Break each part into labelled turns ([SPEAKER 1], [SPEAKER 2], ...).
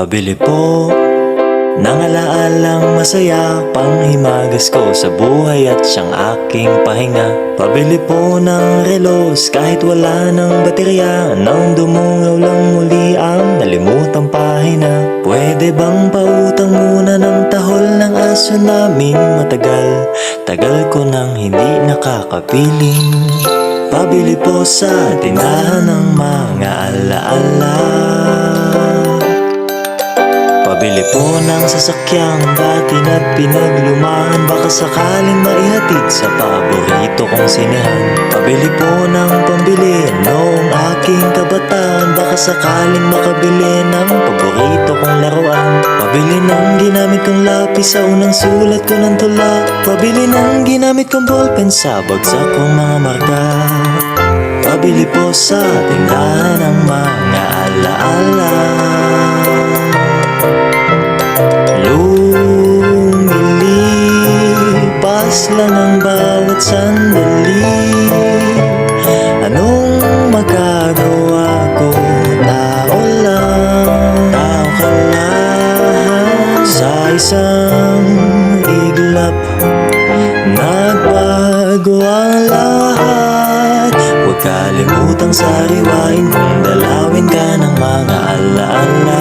[SPEAKER 1] Pabili po ng alaalang masaya, panghimagas ko sa buhay at siyang aking pahinga. Pabili po ng relos kahit wala ng baterya, nang dumungaw lang muli ang nalimutang pahina. Pwede bang pautang muna ng tahol ng aso namin? Tagal ko nang hindi nakakapiling. Pabili po sa tindahan ng mga alaala. Pabili po ng sasakyang dati na pinaglumaan, baka sakaling maihatid sa paborito kong sinehan. Pabili po ng pambili noong aking kabataan, baka sakaling makabili ng paborito kong laruan. Pabili ng ginamit kong lapis sa unang sulat ko ng tula. Pabili ng ginamit kong ballpen sa bagsak kong mga marka. Pabili po sa tindahan ng mga alaala. Lumilipas lang ang bawat sandali. Anong magagawa ko? Tao lang, tao ka lang. Sa isang iglap, nagbago ang lahat. Huwag kalimutang sariwain kung dalawin ka ng mga alaala.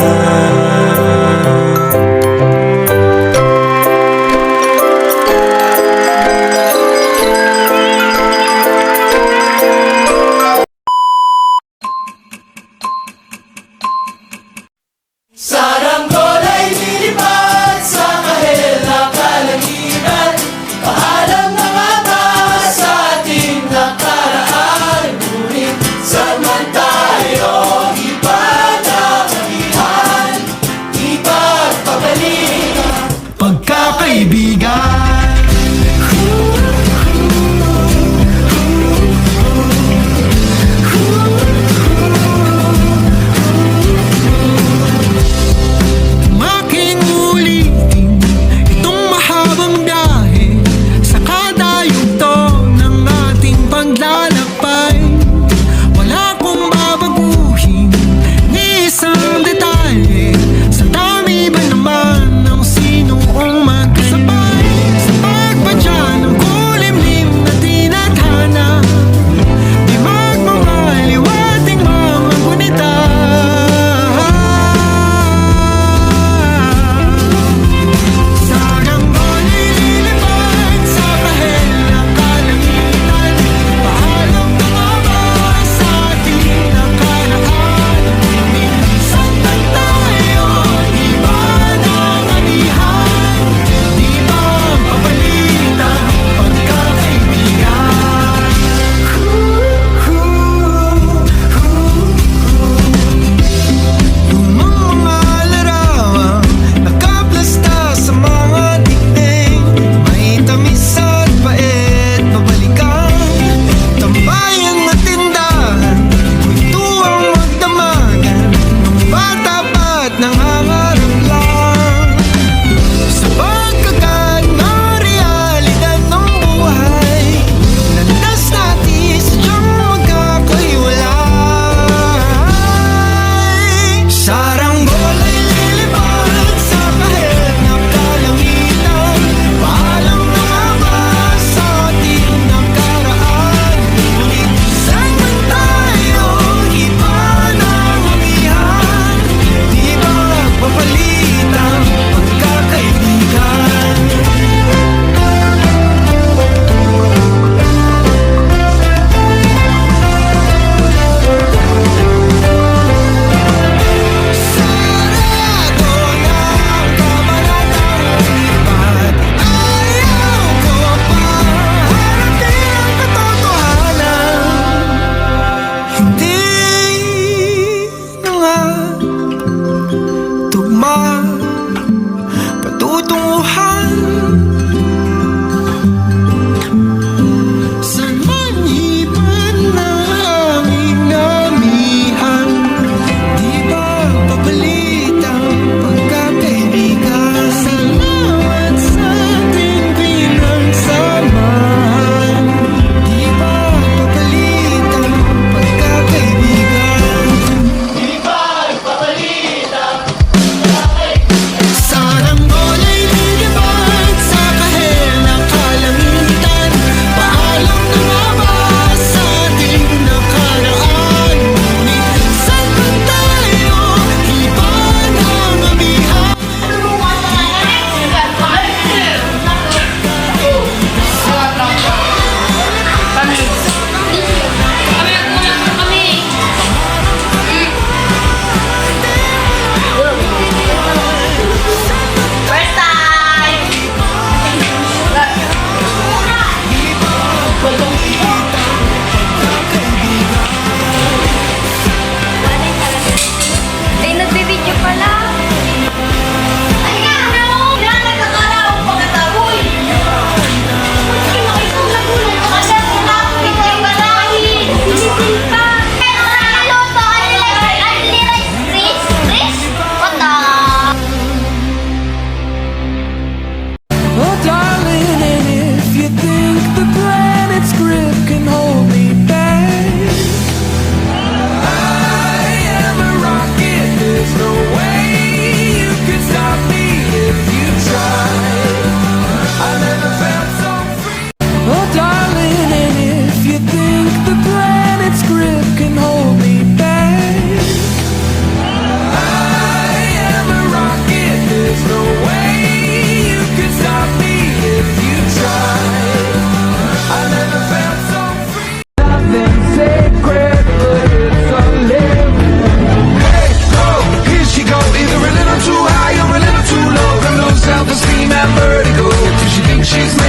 [SPEAKER 2] Saranggol ay lilipad sa kahel na kalanginan. Paalam na nga ba sa ating nakaraan? Ngunit saan man tayo ipadakalihan, Always